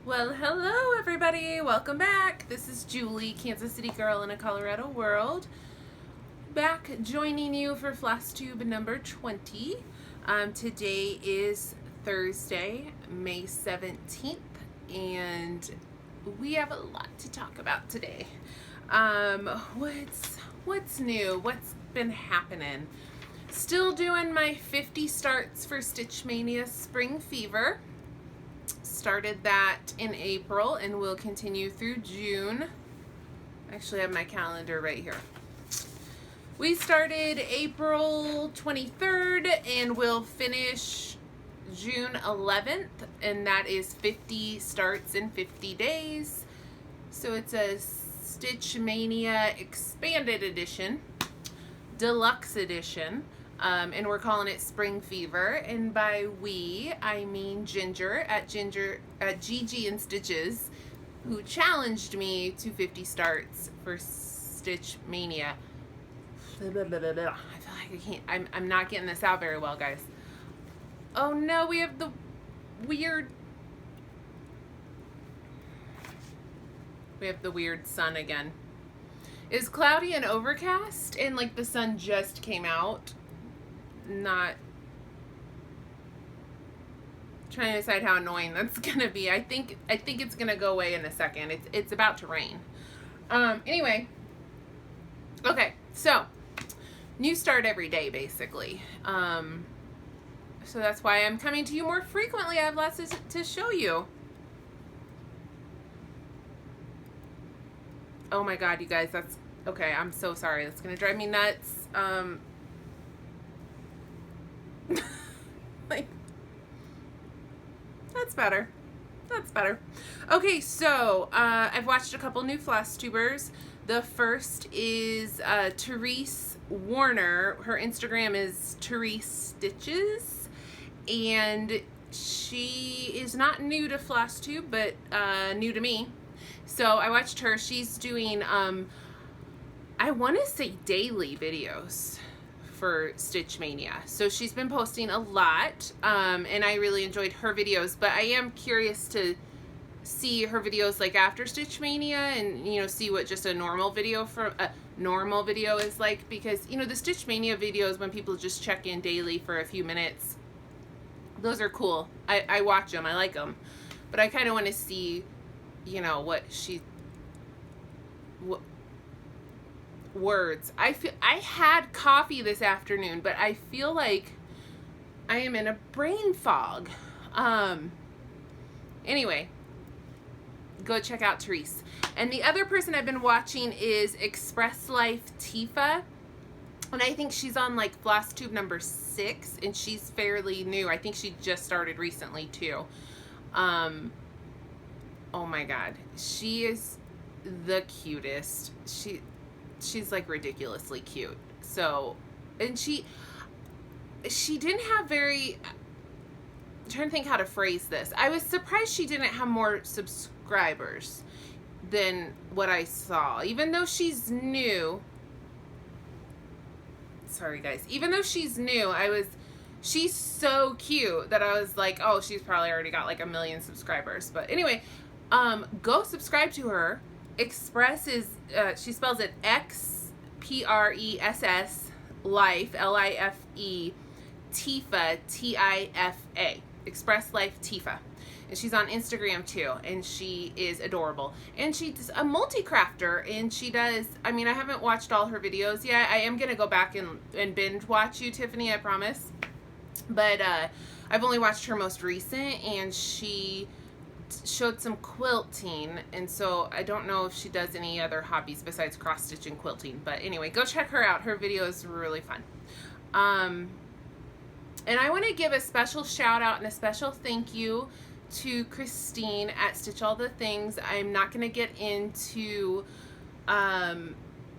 Well, hello everybody. Welcome back. This is Julie, Kansas City girl in a Colorado world. Back joining you for Flosstube number 20. Today is Thursday, May 17th, and we have a lot to talk about today. What's new? What's been happening? Still doing my 50 starts for Stitch Mania Spring Fever. Started that in April and will continue through June. I actually have my calendar right here. We started April 23rd and will finish June 11th, and that is 50 starts in 50 days. So it's a Stitch Mania Expanded Edition, Deluxe Edition. And we're calling it Spring Fever, and by we I mean Ginger at Gigi and Stitches, who challenged me to 50 starts for Stitch Mania. I feel like I can't. I'm not getting this out very well, guys. Oh no, we have the weird. We have the weird sun again. It's cloudy and overcast, and like the sun just came out. Not trying to decide how annoying that's gonna be. I think it's gonna go away in a second. It's about to rain. Anyway, okay, so new start every day basically. So that's why I'm coming to you more frequently. I have lots to show you. Oh my god, you guys, that's okay. I'm so sorry. That's gonna drive me nuts. Like, that's better. That's better. Okay, so I've watched a couple new Flosstubers. The first is Therese Warner. Her Instagram is Therese Stitches, and she is not new to Flosstube, but new to me. So I watched her. She's doing I want to say daily videos for Stitch Mania. So she's been posting a lot, and I really enjoyed her videos, but I am curious to see her videos like after Stitch Mania and, you know, see what just a normal video is like, because, you know, the Stitch Mania videos when people just check in daily for a few minutes, those are cool. I watch them, I like them, but I kind of want to see, you know, what words. I had coffee this afternoon, but I feel like I am in a brain fog. Anyway, go check out Therese. And the other person I've been watching is Express Life Tifa, and I think she's on like Flosstube number 6, and she's fairly new. I think she just started recently too. Oh my god, she is the cutest. She's like ridiculously cute. So, and she didn't have very, I'm trying to think how to phrase this. I was surprised she didn't have more subscribers than what I saw. Even though she's new, sorry guys, even though she's new, she's so cute that I was like, oh, she's probably already got like 1 million subscribers. But anyway, go subscribe to her. Express is, she spells it Xpress Life, Life, Tifa, Tifa, Express Life Tifa. And she's on Instagram too, and she is adorable. And she's a multi-crafter, and she does, I mean, I haven't watched all her videos yet. I am going to go back and binge watch you, Tiffany, I promise. But I've only watched her most recent, and she showed some quilting, and so I don't know if she does any other hobbies besides cross stitch and quilting. But anyway, go check her out. Her videos were really fun. And I want to give a special shout out and a special thank you to Christine at Stitch All the Things. I'm not going to get into I'm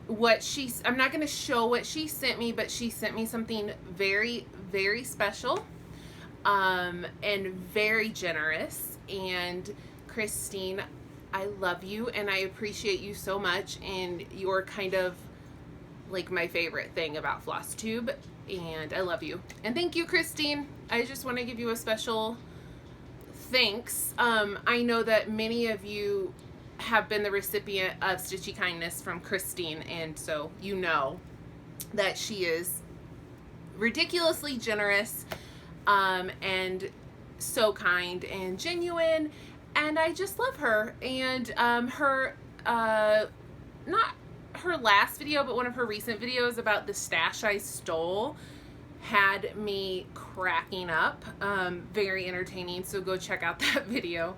not going to show what she sent me, but she sent me something very, very special and very generous. And Christine, I love you and I appreciate you so much, and you're kind of like my favorite thing about Flosstube, and I love you. And thank you, Christine. I just want to give you a special thanks. I know that many of you have been the recipient of Stitchy Kindness from Christine, and so you know that she is ridiculously generous, and so kind and genuine, and I just love her. And her not her last video, but one of her recent videos about the stash I stole had me cracking up. Very entertaining, so go check out that video.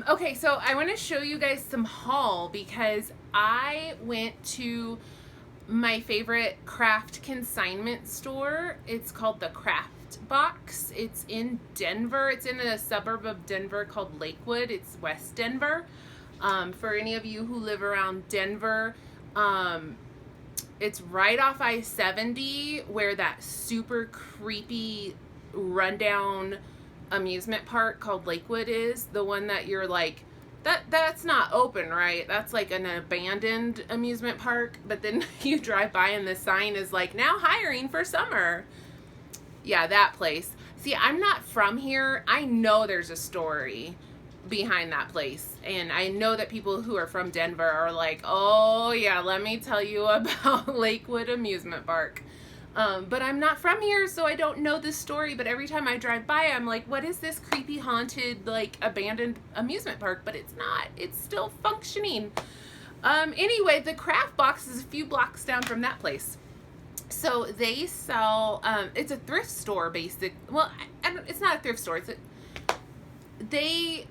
Okay, so I want to show you guys some haul because I went to my favorite craft consignment store. It's called the Craft Box. It's in Denver. It's in a suburb of Denver called Lakewood. It's West Denver. For any of you who live around Denver, it's right off I-70 where that super creepy rundown amusement park called Lakewood is. The one that you're like, that's not open, right? That's like an abandoned amusement park, but then you drive by and the sign is like, now hiring for summer. Yeah, that place. See, I'm not from here. I know there's a story behind that place, and I know that people who are from Denver are like, oh yeah, let me tell you about Lakewood Amusement Park. But I'm not from here, so I don't know this story, but every time I drive by, I'm like, what is this creepy, haunted, like, abandoned amusement park? But it's not. It's still functioning. Anyway, the Craft Box is a few blocks down from that place. So they sell, it's a thrift store, well, it's not a thrift store. They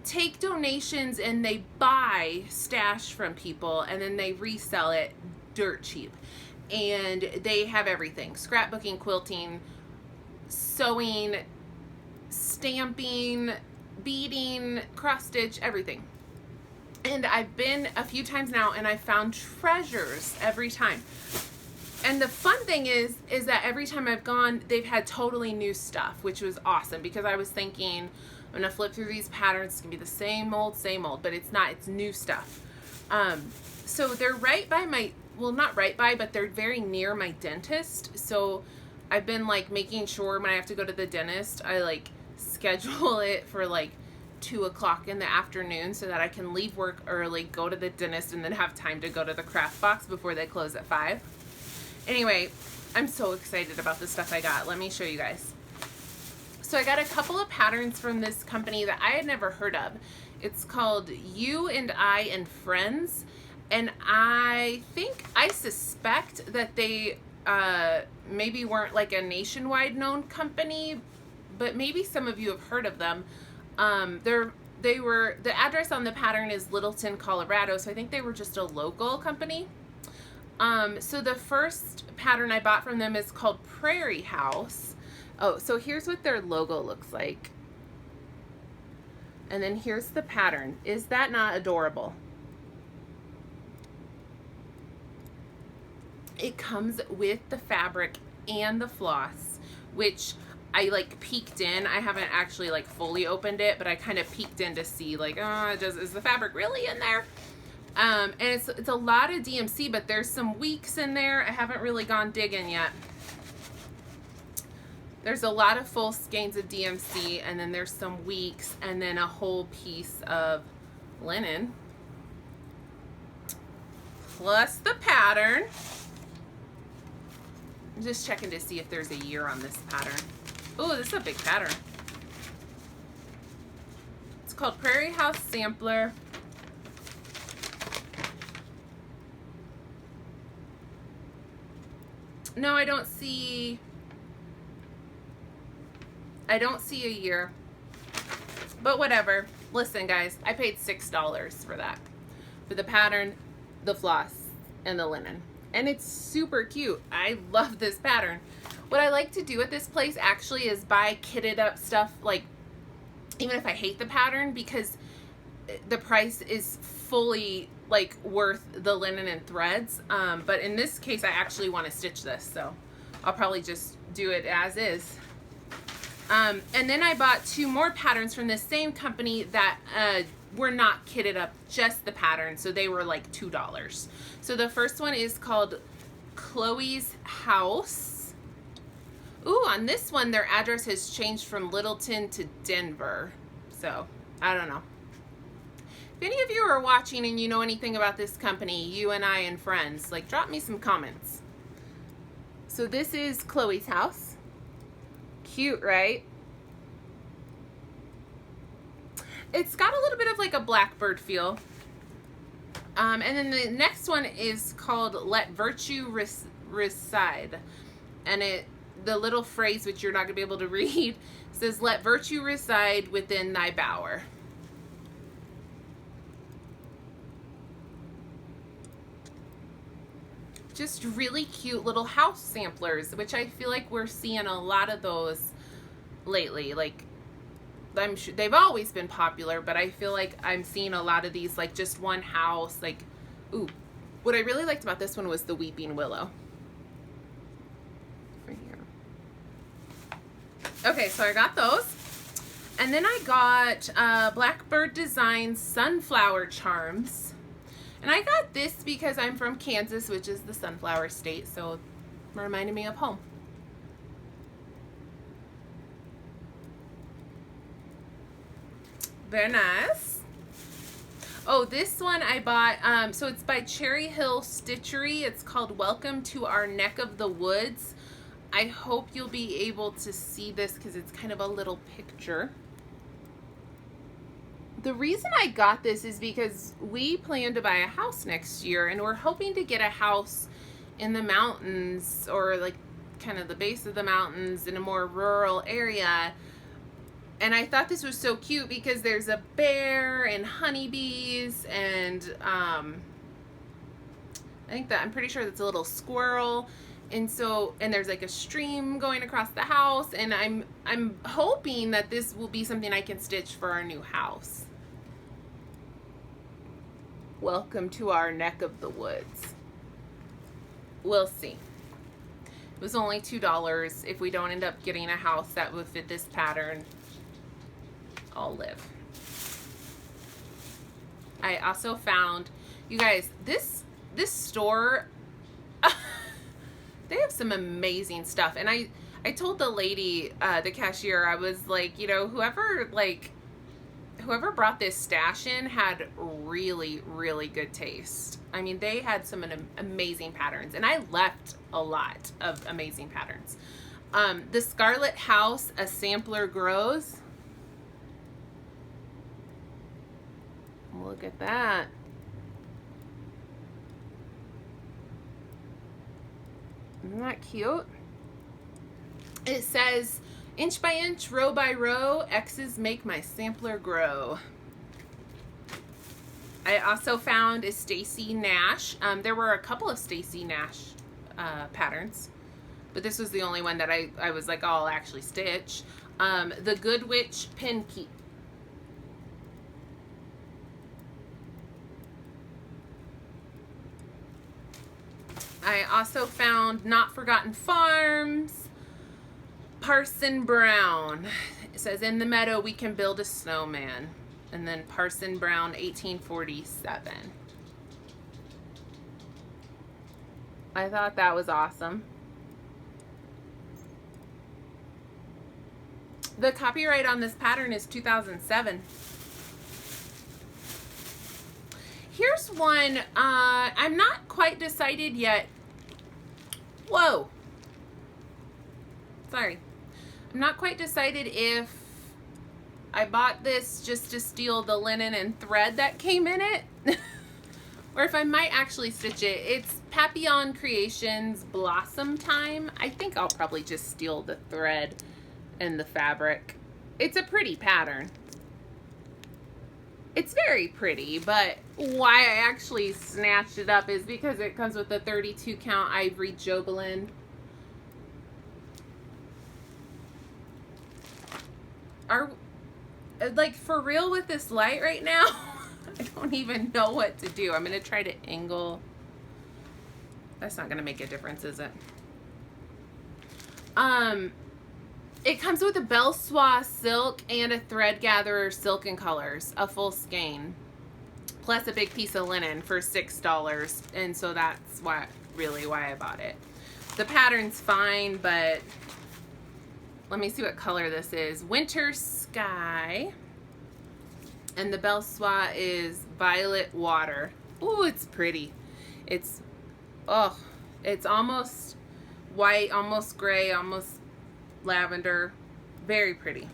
take donations and they buy stash from people, and then they resell it dirt cheap. And they have everything: scrapbooking, quilting, sewing, stamping, beading, cross stitch, everything. And I've been a few times now, and I found treasures every time. And the fun thing is that every time I've gone, they've had totally new stuff, which was awesome, because I was thinking, I'm gonna flip through these patterns, it's gonna be the same old, but it's not. It's new stuff. So they're right by well, not right by, but they're very near my dentist. So I've been like making sure when I have to go to the dentist, I like schedule it for like 2 o'clock in the afternoon so that I can leave work early, go to the dentist, and then have time to go to the Craft Box before they close at 5. Anyway, I'm so excited about the stuff I got. Let me show you guys. So I got a couple of patterns from this company that I had never heard of. It's called You and I and Friends. And I suspect that they maybe weren't like a nationwide known company, but maybe some of you have heard of them. The address on the pattern is Littleton, Colorado, so I think they were just a local company. So the first pattern I bought from them is called Prairie House. Oh, so here's what their logo looks like. And then here's the pattern. Is that not adorable? It comes with the fabric and the floss, which I like peeked in. I haven't actually like fully opened it, but I kind of peeked in to see like, is the fabric really in there? And it's a lot of DMC, but there's some weeks in there. I haven't really gone digging yet. There's a lot of full skeins of DMC, and then there's some weeks, and then a whole piece of linen, plus the pattern. I'm just checking to see if there's a year on this pattern. Oh, this is a big pattern. It's called Prairie House Sampler. No, I don't see a year, but whatever. Listen, guys, I paid $6 for that, for the pattern, the floss, and the linen, and it's super cute. I love this pattern. What I like to do at this place actually is buy kitted up stuff, like even if I hate the pattern, because the price is fully like worth the linen and threads. But in this case, I actually want to stitch this, so I'll probably just do it as is. And then I bought 2 more patterns from this same company that were not kitted up, just the pattern, so they were like $2. So the first one is called Chloe's House, Ooh, on this one, their address has changed from Littleton to Denver. So, I don't know. If any of you are watching and you know anything about this company, you and I and friends, like, drop me some comments. So this is Chloe's house. Cute, right? It's got a little bit of like a Blackbird feel. And then the next one is called Let Virtue Reside. And the little phrase, which you're not going to be able to read, says, Let virtue reside within thy bower. Just really cute little house samplers, which I feel like we're seeing a lot of those lately. Like, I'm sure they've always been popular, but I feel like I'm seeing a lot of these, like just one house. Like, ooh, what I really liked about this one was the Weeping Willow. Right here. Okay, so I got those. And then I got Blackbird Designs Sunflower Charms. And I got this because I'm from Kansas, which is the sunflower state, so it reminded me of home. Very nice. Oh, this one I bought, so it's by Cherry Hill Stitchery. It's called Welcome to Our Neck of the Woods. I hope you'll be able to see this because it's kind of a little picture. The reason I got this is because we plan to buy a house next year, and we're hoping to get a house in the mountains, or like kind of the base of the mountains in a more rural area. And I thought this was so cute because there's a bear and honeybees, and I'm pretty sure that's a little squirrel. And there's like a stream going across the house, and I'm hoping that this will be something I can stitch for our new house. Welcome to our neck of the woods. We'll see. It was only $2. If we don't end up getting a house that would fit this pattern, I'll live. I also found, you guys, this store, they have some amazing stuff. And I told the lady, the cashier, I was like, you know, whoever brought this stash in had really, really good taste. I mean, they had some amazing patterns, and I left a lot of amazing patterns. The Scarlet House, A Sampler Grows. Look at that. Isn't that cute? It says, inch by inch, row by row, X's make my sampler grow. I also found a Stacy Nash. There were a couple of Stacy Nash patterns, but this was the only one that I was like, oh, I'll actually stitch. The Good Witch Pin Key. I also found Not Forgotten Farms, Parson Brown. It says, in the meadow we can build a snowman. And then Parson Brown, 1847. I thought that was awesome. The copyright on this pattern is 2007. Here's one, I'm not quite decided yet. Whoa. Sorry. I'm not quite decided if I bought this just to steal the linen and thread that came in it, or if I might actually stitch it. It's Papillon Creations Blossom Time. I think I'll probably just steal the thread and the fabric. It's a pretty pattern. It's very pretty, but why I actually snatched it up is because it comes with a 32 count ivory Jobelin. Like, for real with this light right now, I don't even know what to do. I'm going to try to angle. That's not going to make a difference, is it? It comes with a Belle Soie silk and a Thread Gatherer silk and colors, a full skein, plus a big piece of linen for $6. And so that's really why I bought it. The pattern's fine, but Let me see what color this is. Winter Sky. And the Belle Soie is Violet Water. Ooh, it's pretty. It's, oh, it's almost white, almost gray, almost lavender. Very pretty.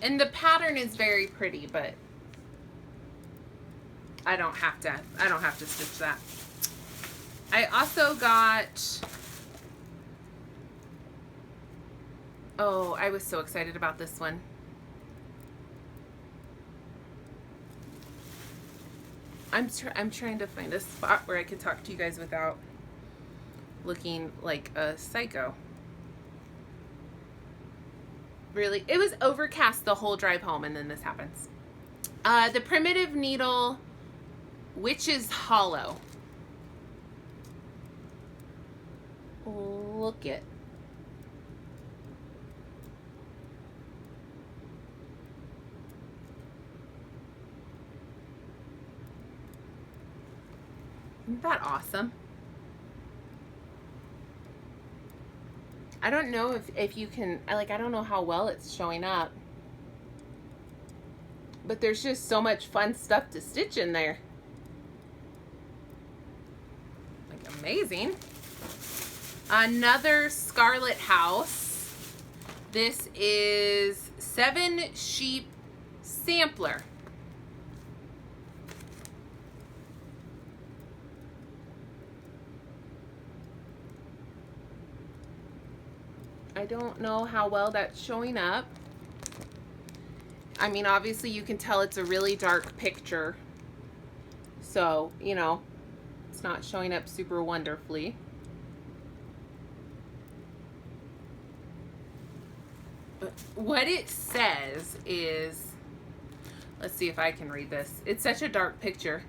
And the pattern is very pretty, but I don't have to stitch that. I also got, oh, I was so excited about this one. I'm trying to find a spot where I could talk to you guys without looking like a psycho. Really, it was overcast the whole drive home, and then this happens. The Primitive Needle Witch's Hollow. Look it. Isn't that awesome? I don't know if you can, like, I don't know how well it's showing up. But there's just so much fun stuff to stitch in there. Like, amazing. Another Scarlet House. This is 7 Sheep Sampler. I don't know how well that's showing up. I mean, obviously you can tell it's a really dark picture. So, you know, it's not showing up super wonderfully. But what it says is, let's see if I can read this. It's such a dark picture.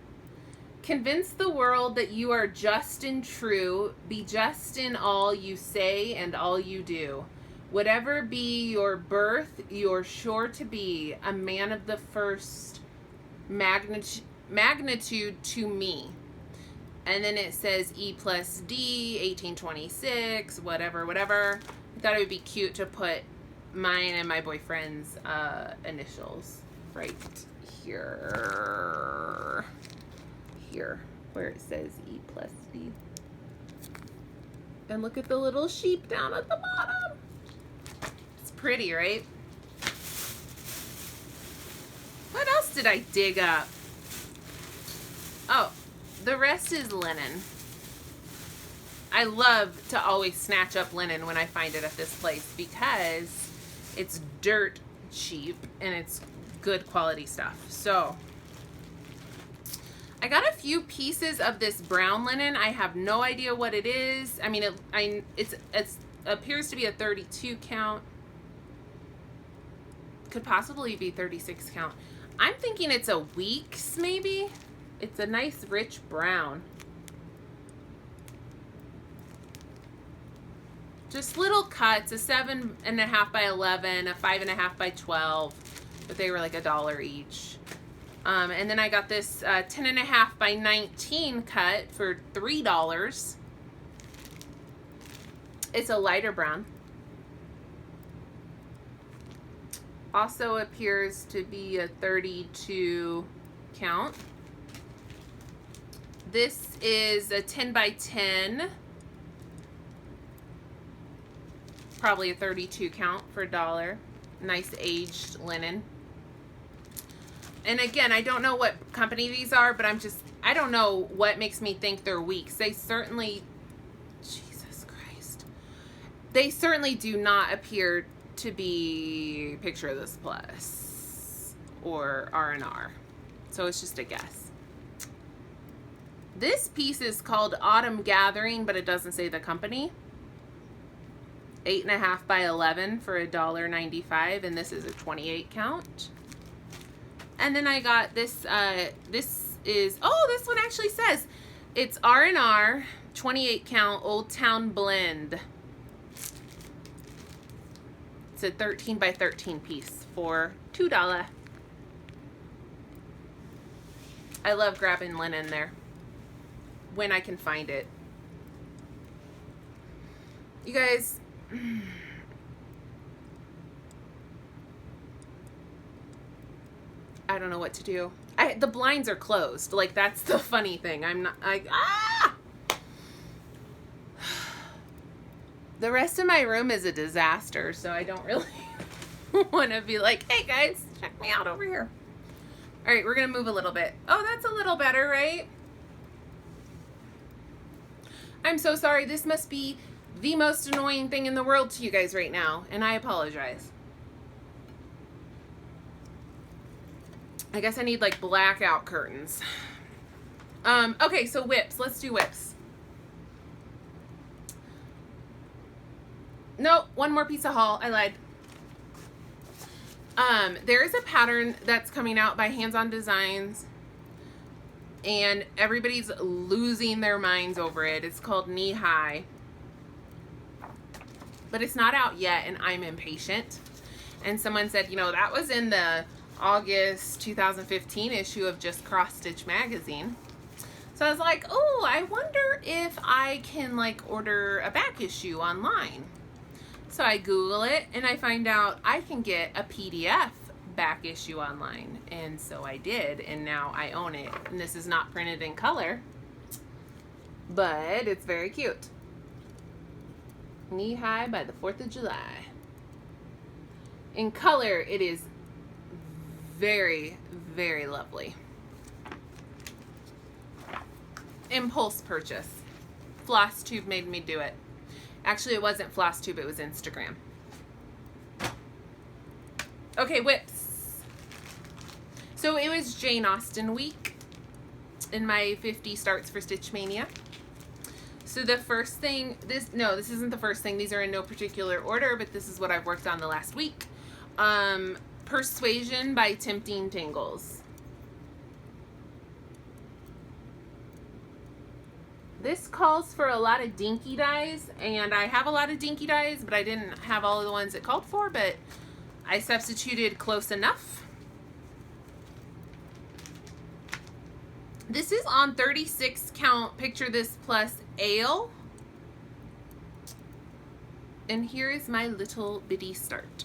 Convince the world that you are just and true. Be just in all you say and all you do. Whatever be your birth, you're sure to be a man of the first magnitude to me. And then it says E plus D, 1826, whatever, whatever. I thought it would be cute to put mine and my boyfriend's initials right here. Here, where it says E plus D. And look at the little sheep down at the bottom. It's pretty, right? What else did I dig up? Oh, the rest is linen. I love to always snatch up linen when I find it at this place because it's dirt cheap and it's good quality stuff. So I got a few pieces of this brown linen. I have no idea what it is. I mean, it appears to be a 32 count. Could possibly be 36 count. I'm thinking it's a week's maybe. It's a nice rich brown. Just little cuts, a 7.5 by 11, a 5.5 by 12, but they were like $1 each. And then I got this 10.5 by 19 cut for $3. It's a lighter brown. Also appears to be a 32 count. This is a 10 by 10. Probably a 32 count for $1. Nice aged linen. And again, I don't know what company these are, but I don't know what makes me think they're weeks. They certainly, Jesus Christ. They certainly do not appear to be Picture of This Plus or R&R. So it's just a guess. This piece is called Autumn Gathering, but it doesn't say the company. 8.5 by 11 for $1.95, and this is a 28 count. And then I got this, this one actually says it's R&R 28 count Old Town Blend. It's a 13 by 13 piece for $2. I love grabbing linen there when I can find it. You guys, I don't know what to do. The blinds are closed. Like, that's the funny thing. I'm not, The rest of my room is a disaster, so I don't really want to be like, hey guys, check me out over here. All right, we're going to move a little bit. Oh, that's a little better, right? I'm so sorry. This must be the most annoying thing in the world to you guys right now, and I apologize. I guess I need like blackout curtains. Okay, so whips. Let's do whips. Nope, one more piece of haul. I lied. There is a pattern that's coming out by Hands On Designs, and everybody's losing their minds over it. It's called Knee High, but it's not out yet, and I'm impatient. And someone said, you know, that was in the August 2015 issue of Just Cross Stitch magazine. So I was like, oh, I wonder if I can like order a back issue online. So I Google it and I find out I can get a PDF back issue online. And so I did, and now I own it. And this is not printed in color, but it's very cute. Knee High by the 4th of July. In color, it is very, very lovely. Impulse purchase. Flosstube made me do it. Actually, it wasn't Flosstube, it was Instagram. Okay, whips. So it was Jane Austen week in my 50 starts for Stitch Mania. So the first thing, this isn't the first thing. These are in no particular order, but this is what I've worked on the last week. Persuasion by Tempting Tangles. This calls for a lot of dinky dies, and I have a lot of dinky dies, but I didn't have all of the ones it called for, but I substituted close enough. This is on 36 count, picture this plus ale. And here is my little bitty start.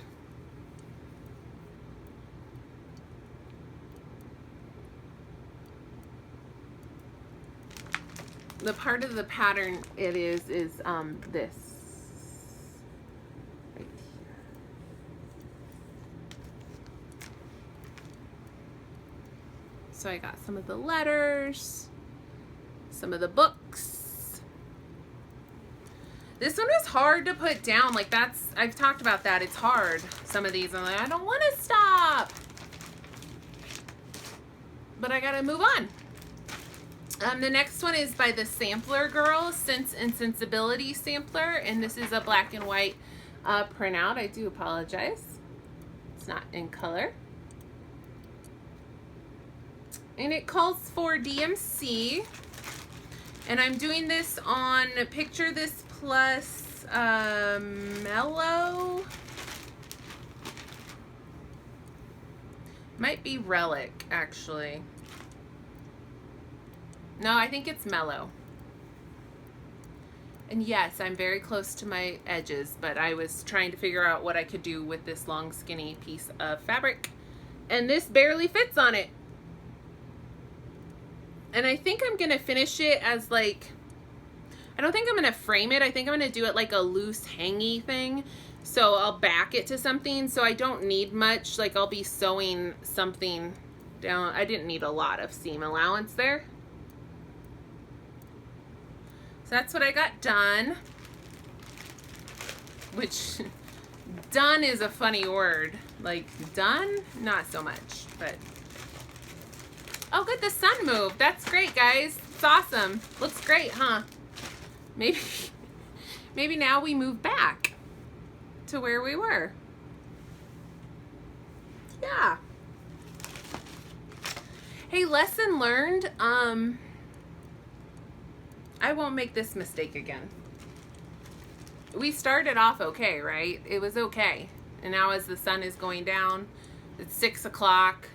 The part of the pattern it is this right here. So I got some of the letters, some of the books. This one is hard to put down. Like, that's, I've talked about that. It's hard. Some of these, I'm like, I don't want to stop, but I gotta move on. The next one is by the Sampler Girl, Sense and Sensibility Sampler, and this is a black and white printout. I do apologize. It's not in color. And it calls for DMC. And I'm doing this on Picture This Plus Mellow. Might be Relic, actually. No, I think it's Mellow. And yes, I'm very close to my edges, but I was trying to figure out what I could do with this long, skinny piece of fabric. And this barely fits on it. And I think I'm going to finish it as like, I don't think I'm going to frame it. I think I'm going to do it like a loose hangy thing. So I'll back it to something. So I don't need much. Like, I'll be sewing something down. I didn't need a lot of seam allowance there. So that's what I got done, which done is a funny word. Like, done? Not so much, but. Oh, good, the sun moved. That's great, guys. It's awesome. Looks great, huh? Maybe now we move back to where we were. Yeah. Hey, lesson learned. I won't make this mistake again. We started off okay, right? It was okay. And now as the sun is going down, it's 6 o'clock.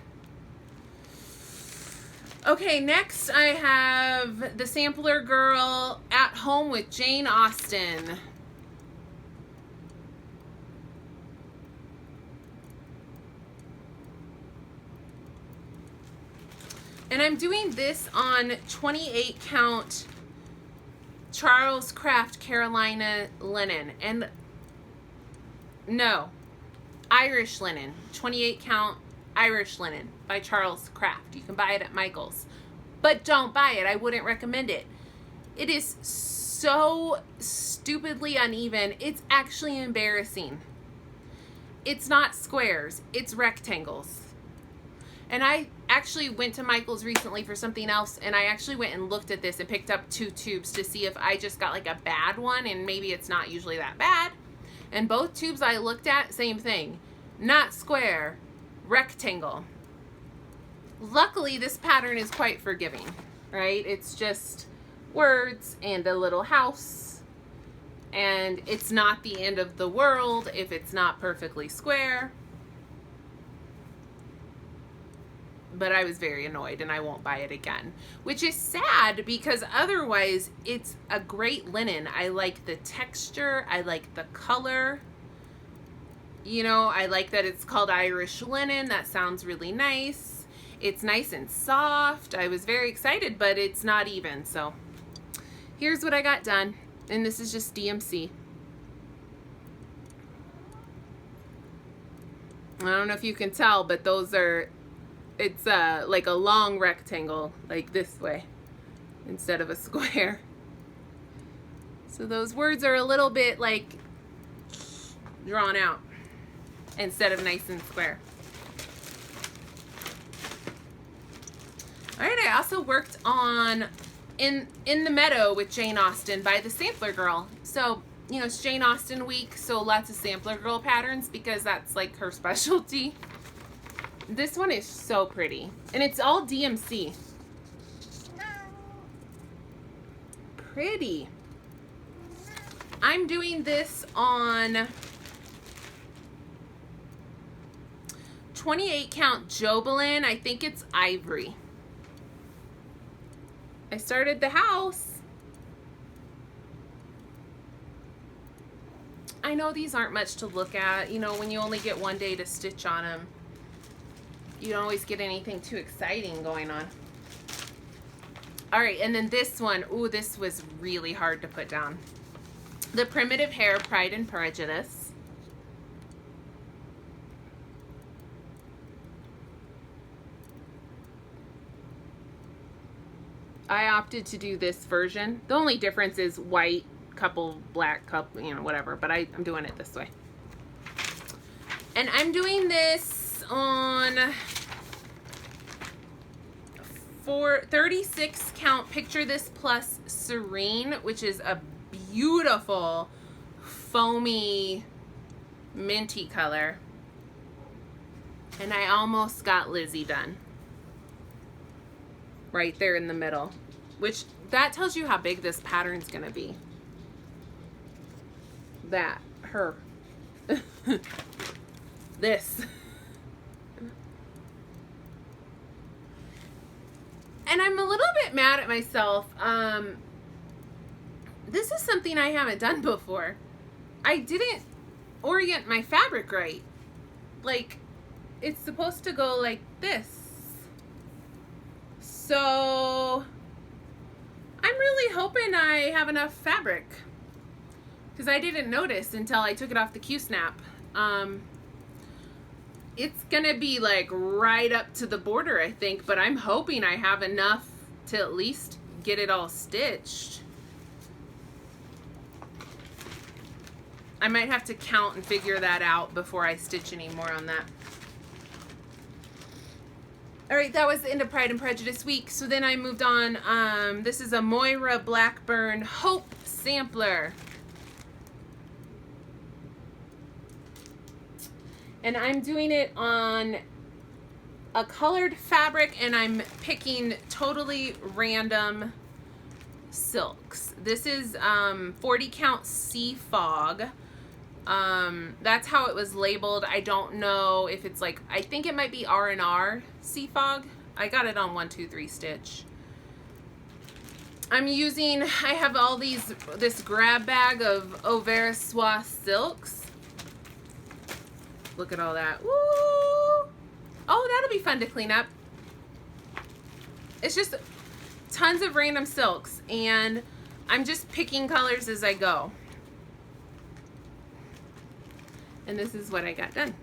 Okay, next I have the Sampler Girl At Home with Jane Austen. And I'm doing this on 28 count Charles Craft Carolina linen. And no, Irish linen. 28 count Irish linen by Charles Craft. You can buy it at Michael's. But don't buy it. I wouldn't recommend it. It is so stupidly uneven. It's actually embarrassing. It's not squares. It's rectangles. And I actually went to Michael's recently for something else, and I actually went and looked at this and picked up 2 tubes to see if I just got like a bad one, and maybe it's not usually that bad. And both tubes I looked at, same thing. Not square, rectangle. Luckily, this pattern is quite forgiving, right? It's just words and a little house, and it's not the end of the world if it's not perfectly square. But I was very annoyed, and I won't buy it again, which is sad because otherwise it's a great linen. I like the texture. I like the color. You know, I like that it's called Irish linen. That sounds really nice. It's nice and soft. I was very excited, but it's not even. So here's what I got done. And this is just DMC. I don't know if you can tell, but those are... It's like a long rectangle, like this way, instead of a square. So those words are a little bit like drawn out instead of nice and square. All right, I also worked on In the Meadow with Jane Austen by the Sampler Girl. So, you know, it's Jane Austen week, so lots of Sampler Girl patterns because that's like her specialty. This one is so pretty. And it's all DMC. Pretty. I'm doing this on 28 count Jobelin. I think it's ivory. I started the house. I know these aren't much to look at. You know, when you only get one day to stitch on them, you don't always get anything too exciting going on. All right, and then this one, ooh, this was really hard to put down. The Primitive Hair, Pride and Prejudice. I opted to do this version. The only difference is white, couple, black, couple, you know, whatever, but I'm doing it this way. And I'm doing this on 36 count Picture This Plus Serene, which is a beautiful foamy minty color. And I almost got Lizzie done right there in the middle, which that tells you how big this pattern's gonna be. That, her, this. And I'm a little bit mad at myself. This is something I haven't done before. I didn't orient my fabric right. Like, it's supposed to go like this. So, I'm really hoping I have enough fabric. Because I didn't notice until I took it off the Q-snap. It's gonna be like right up to the border, I think, but I'm hoping I have enough to at least get it all stitched. I might have to count and figure that out before I stitch any more on that. All right, that was the end of Pride and Prejudice week. So then I moved on. This is a Moira Blackburn Hope sampler. And I'm doing it on a colored fabric, and I'm picking totally random silks. This is 40 count Sea Fog. That's how it was labeled. I don't know if it's like, I think it might be R&R Sea Fog. I got it on 1, 2, 3 stitch. I'm using, I have all this grab bag of Auvers Soie silks. Look at all that. Woo! Oh, that'll be fun to clean up. It's just tons of random silks, and I'm just picking colors as I go. And this is what I got done.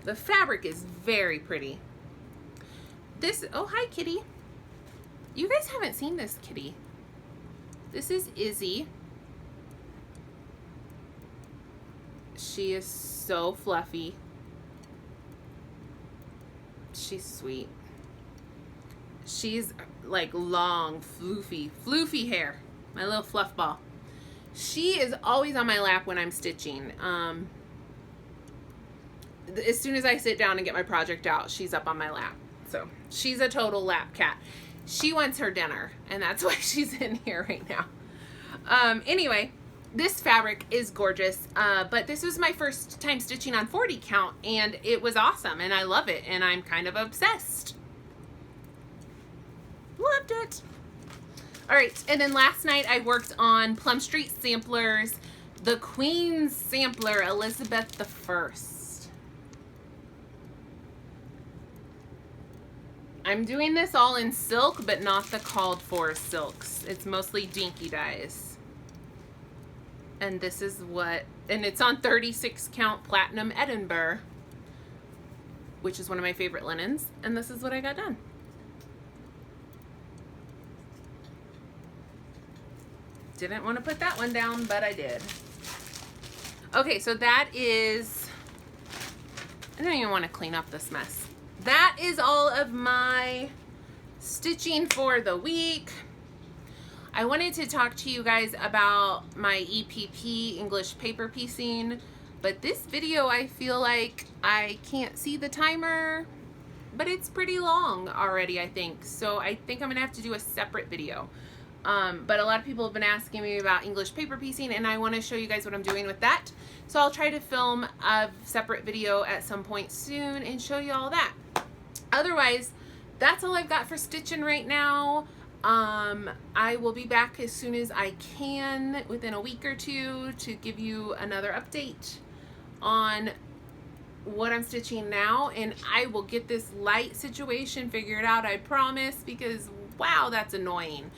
The fabric is very pretty. This, oh, hi, kitty. You guys haven't seen this kitty. This is Izzy. She is so fluffy. She's sweet. She's like long, floofy hair. My little fluff ball. She is always on my lap when I'm stitching. As soon as I sit down and get my project out, she's up on my lap. So she's a total lap cat. She wants her dinner, and that's why she's in here right now. Anyway, this fabric is gorgeous, but this was my first time stitching on 40 count, and it was awesome, and I love it, and I'm kind of obsessed. Loved it. All right, and then last night I worked on Plum Street Samplers, the Queen's Sampler, Elizabeth I. I'm doing this all in silk, but not the called for silks. It's mostly dinky dyes. And this is what, and it's on 36 count Platinum Edinburgh, which is one of my favorite linens. And this is what I got done. Didn't want to put that one down, but I did. Okay, so that is, I don't even want to clean up this mess. That is all of my stitching for the week. I wanted to talk to you guys about my EPP, English paper piecing, but this video, I feel like I can't see the timer, but it's pretty long already, I think. So I think I'm gonna have to do a separate video. But a lot of people have been asking me about English paper piecing, and I want to show you guys what I'm doing with that. So I'll try to film a separate video at some point soon and show you all that. Otherwise, that's all I've got for stitching right now. I will be back as soon as I can within a week or two to give you another update on what I'm stitching now, and I will get this light situation figured out, I promise, because wow, that's annoying.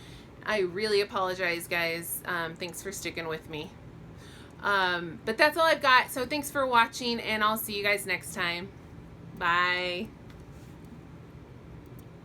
I really apologize, guys. Thanks for sticking with me. But that's all I've got. So thanks for watching, and I'll see you guys next time. Bye.